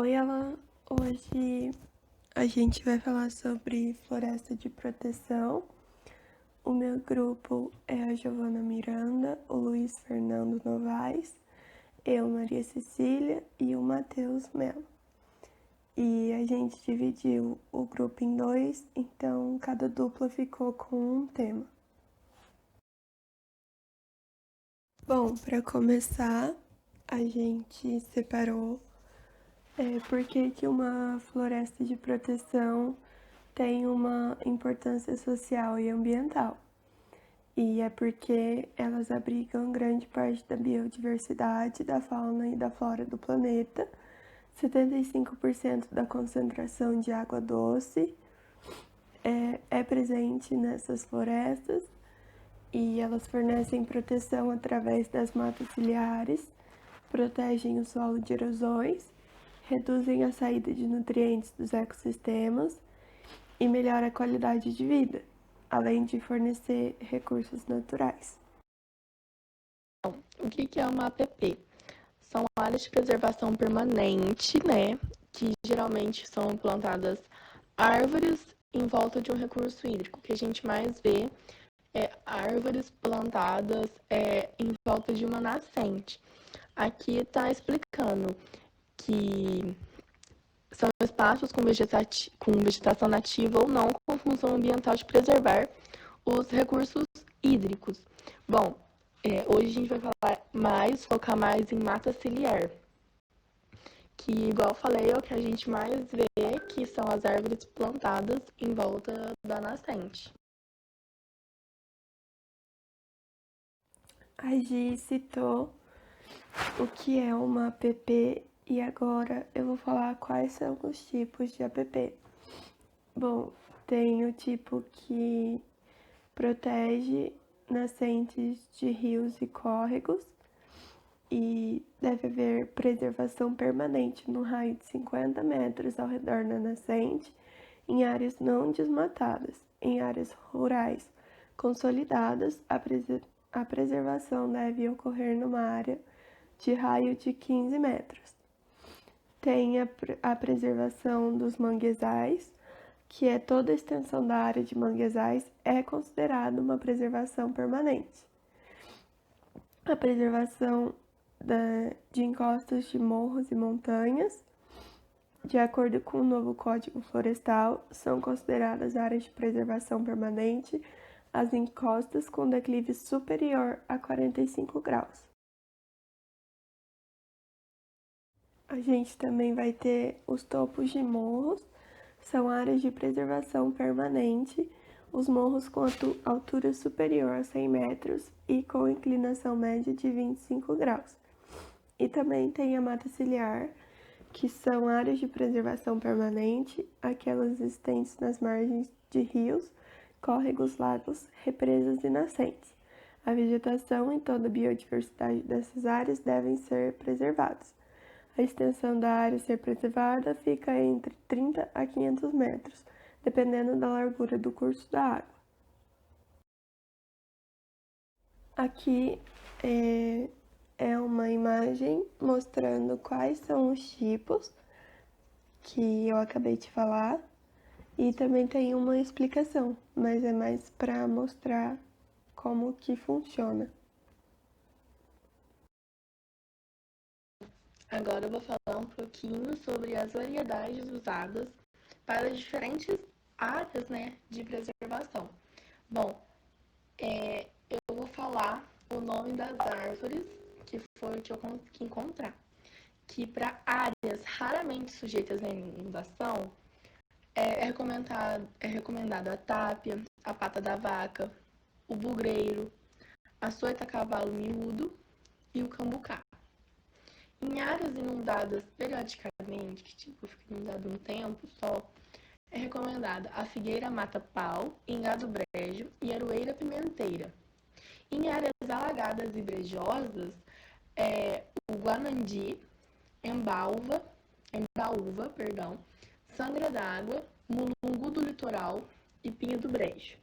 Oi, Alan. Hoje a gente vai falar sobre floresta de proteção. O meu grupo é a Giovana Miranda, o Luiz Fernando Novaes, eu, Maria Cecília e o Matheus Melo. E a gente dividiu o grupo em dois, então cada dupla ficou com um tema. Bom, para começar, a gente separou por que uma floresta de proteção tem uma importância social e ambiental. E é porque elas abrigam grande parte da biodiversidade, da fauna e da flora do planeta, 75% da concentração de água doce é presente nessas florestas e elas fornecem proteção através das matas ciliares, protegem o solo de erosões, reduzem a saída de nutrientes dos ecossistemas e melhora a qualidade de vida, além de fornecer recursos naturais. O que é uma APP? São áreas de preservação permanente, né? Que geralmente são plantadas árvores em volta de um recurso hídrico. O que a gente mais vê é árvores plantadas em volta de uma nascente. Aqui está explicando que são espaços com vegetação nativa ou não, com função ambiental de preservar os recursos hídricos. Bom, hoje a gente vai focar mais em mata ciliar, que, igual eu falei, é o que a gente mais vê, que são as árvores plantadas em volta da nascente. A Gi citou o que é uma APP e agora eu vou falar quais são os tipos de APP. Bom, tem o tipo que protege nascentes de rios e córregos e deve haver preservação permanente no raio de 50 metros ao redor da nascente, em áreas não desmatadas. Em áreas rurais consolidadas, a preservação deve ocorrer numa área de raio de 15 metros. Tem a preservação dos manguezais, que é toda a extensão da área de manguezais, é considerada uma preservação permanente. A preservação de encostas de morros e montanhas, de acordo com o novo Código Florestal, são consideradas áreas de preservação permanente as encostas com declive superior a 45 graus. A gente também vai ter os topos de morros, são áreas de preservação permanente, os morros com altura superior a 100 metros e com inclinação média de 25 graus. E também tem a mata ciliar, que são áreas de preservação permanente, aquelas existentes nas margens de rios, córregos, lagos, represas e nascentes. A vegetação e toda a biodiversidade dessas áreas devem ser preservadas. A extensão da área a ser preservada fica entre 30 a 500 metros, dependendo da largura do curso da água. Aqui é uma imagem mostrando quais são os tipos que eu acabei de falar e também tem uma explicação, mas é mais para mostrar como que funciona. Agora eu vou falar um pouquinho sobre as variedades usadas para diferentes áreas, né, de preservação. Bom, eu vou falar o nome das árvores, que foi o que eu consegui encontrar. Que para áreas raramente sujeitas à inundação, recomendado a tápia, a pata da vaca, o bugreiro, a soita-cavalo miúdo e o cambucá. Em áreas inundadas periodicamente, que tipo fica inundado um tempo só, é recomendada a figueira mata-pau, engado brejo e aroeira pimenteira. Em áreas alagadas e brejosas, o guanandi, embaúva, sangra d'água, mulungu do litoral e pinho do brejo.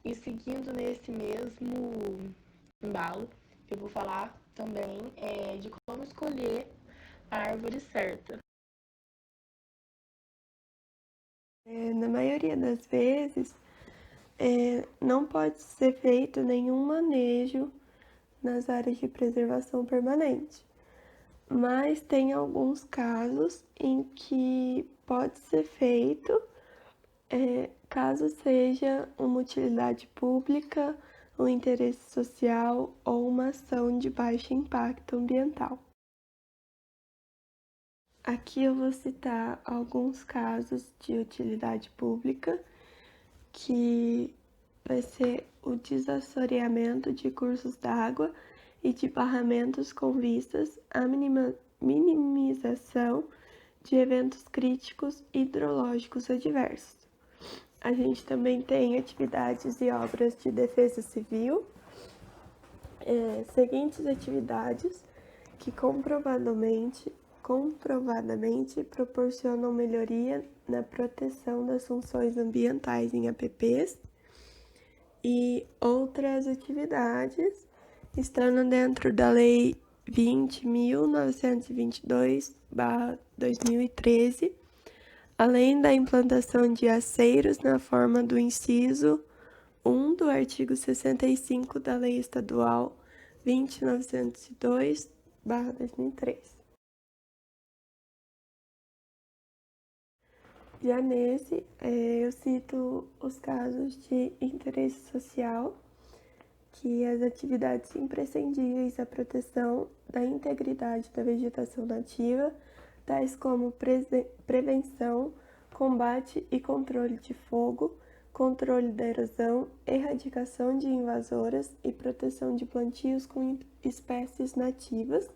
E seguindo nesse mesmo embalo, eu vou falar também de como escolher a árvore certa. Na maioria das vezes, não pode ser feito nenhum manejo nas áreas de preservação permanente, mas tem alguns casos em que pode ser feito, caso seja uma utilidade pública, um interesse social ou uma ação de baixo impacto ambiental. Aqui eu vou citar alguns casos de utilidade pública, que vai ser o desassoreamento de cursos d'água e de barramentos com vistas à minimização de eventos críticos hidrológicos adversos. A gente também tem atividades e obras de defesa civil, seguintes atividades que comprovadamente proporcionam melhoria na proteção das funções ambientais em APPs, e outras atividades estando dentro da Lei 20.922/2013, além da implantação de aceiros na forma do inciso 1 do artigo 65 da Lei Estadual 20.902/2003. Já nesse, eu cito os casos de interesse social, que as atividades imprescindíveis à proteção da integridade da vegetação nativa, tais como prevenção, combate e controle de fogo, controle da erosão, erradicação de invasoras e proteção de plantios com espécies nativas,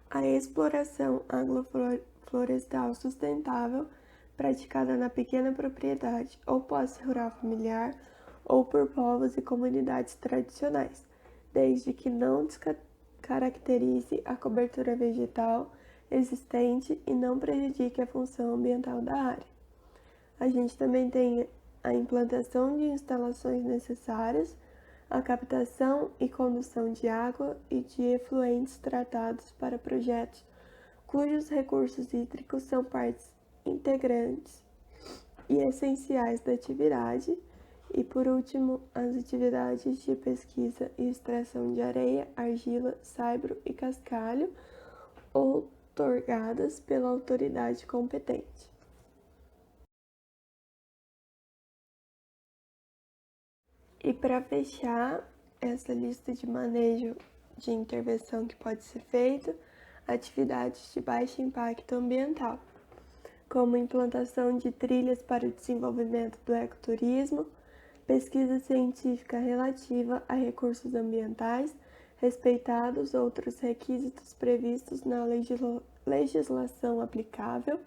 a exploração agroflorestal sustentável praticada na pequena propriedade ou posse rural familiar ou por povos e comunidades tradicionais, desde que não descaracterize a cobertura vegetal existente e não prejudique a função ambiental da área. A gente também tem a implantação de instalações necessárias, a captação e condução de água e de efluentes tratados para projetos cujos recursos hídricos são partes integrantes e essenciais da atividade, e por último, as atividades de pesquisa e extração de areia, argila, saibro e cascalho, outorgadas pela autoridade competente. E para fechar essa lista de manejo de intervenção que pode ser feita, atividades de baixo impacto ambiental, como implantação de trilhas para o desenvolvimento do ecoturismo, pesquisa científica relativa a recursos ambientais, respeitados outros requisitos previstos na legislação aplicável,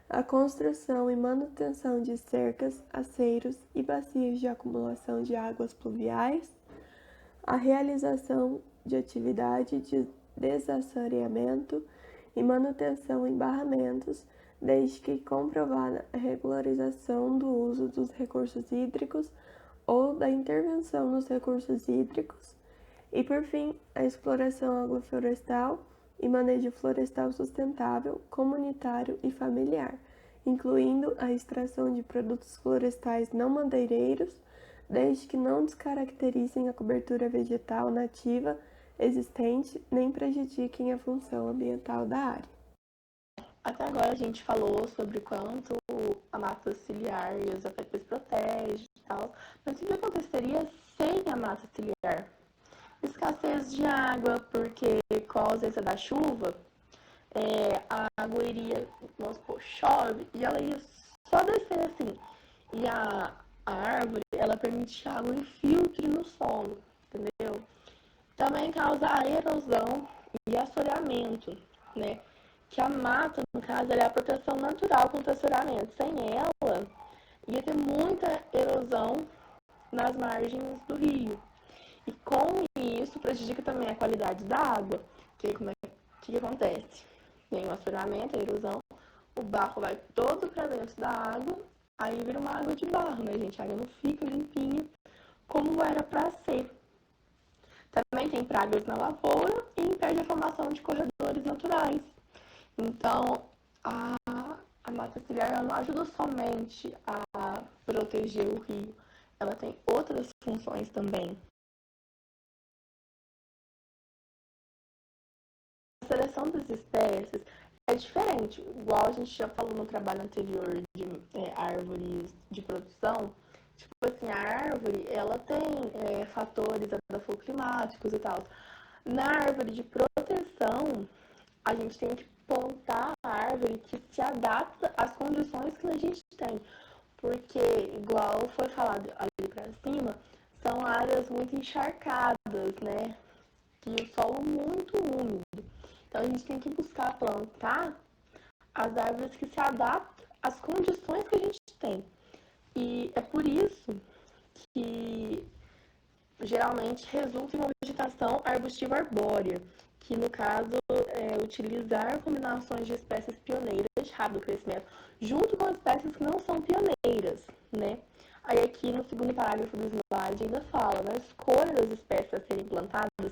a construção e manutenção de cercas, aceiros e bacias de acumulação de águas pluviais, a realização de atividade de desassoreamento e manutenção em barramentos, desde que comprovada a regularização do uso dos recursos hídricos ou da intervenção nos recursos hídricos, e por fim, a exploração agroflorestal e manejo florestal sustentável, comunitário e familiar, incluindo a extração de produtos florestais não madeireiros, desde que não descaracterizem a cobertura vegetal nativa existente nem prejudiquem a função ambiental da área. Até agora a gente falou sobre quanto a mata ciliar e os APPs protegem e tal, mas o que aconteceria sem a mata ciliar? Escassez de água, porque com a ausência da chuva, a água iria, vamos supor, chove, e ela ia só descer assim. E a árvore, ela permite que a água infiltre no solo, entendeu? Também causa a erosão e assoreamento, né? Que a mata, no caso, ela é a proteção natural contra o assoreamento. Sem ela, ia ter muita erosão nas margens do rio. E com isso, prejudica também a qualidade da água. Que que acontece? Tem o assoreamento, a erosão, o barro vai todo para dentro da água, aí vira uma água de barro, né, gente? A água não fica limpinha como era para ser. Também tem pragas na lavoura e impede a formação de corredores naturais. Então, A mata ciliar ela não ajuda somente a proteger o rio, ela tem outras funções também. A seleção das espécies é diferente, igual a gente já falou no trabalho anterior de árvores de produção. Tipo assim, a árvore, ela tem fatores adafoclimáticos e tal. Na árvore de proteção, a gente tem que plantar a árvore que se adapta às condições que a gente tem. Porque, igual foi falado ali para cima, são áreas muito encharcadas, né? E o solo muito úmido. Então a gente tem que buscar plantar as árvores que se adaptam às condições que a gente tem. E é por isso que geralmente resulta em uma vegetação arbustiva arbórea, que no caso utilizar combinações de espécies pioneiras de rápido crescimento, junto com espécies que não são pioneiras, né? Aí aqui no segundo parágrafo do slide ainda fala, na escolha das espécies a serem plantadas,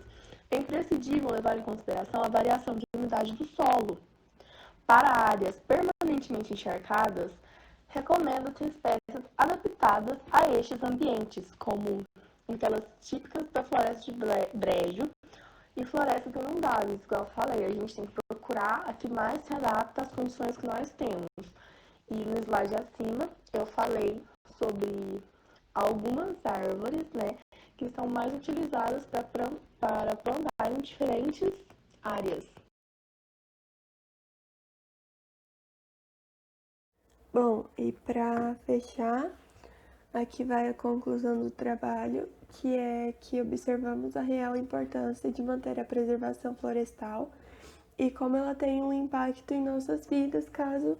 é imprescindível levar em consideração a variação de umidade do solo. Para áreas permanentemente encharcadas, recomendo-se espécies adaptadas a estes ambientes, como aquelas típicas da floresta de brejo e florestas inundáveis, igual eu falei, a gente tem que procurar a que mais se adapta às condições que nós temos. E no slide acima eu falei sobre algumas árvores, né, que são mais utilizadas para plantar em diferentes áreas. Bom, e para fechar, aqui vai a conclusão do trabalho, que é que observamos a real importância de manter a preservação florestal e como ela tem um impacto em nossas vidas caso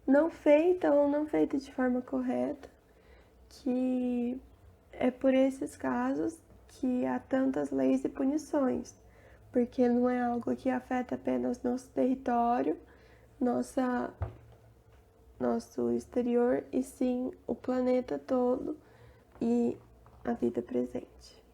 não feita ou não feita de forma correta, que é por esses casos que há tantas leis e punições, porque não é algo que afeta apenas nosso território, nosso exterior, e sim o planeta todo e a vida presente.